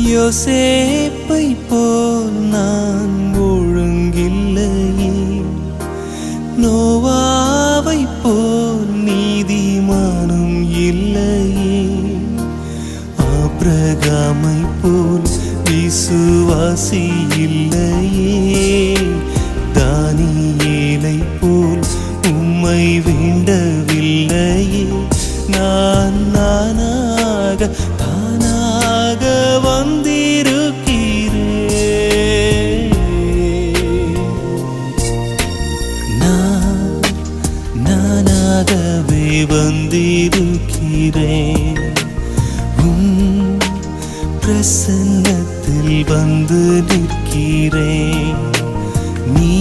யோசேப்பை போல் நான் ஒழுங்கில்லையே, நோவாவை போல் நீதிமானும் இல்லையே, ஆபிரகாமை போல் விசுவாசி இல்லையே, தானியேலை போல் உம்மை வேண்டவில்லையே. நான் நானாக வந்திருக்கிறேன். நானாகவே வந்திருக்கிறேன். பிரசன்னத்தில் வந்து நிற்கிறேன். நீ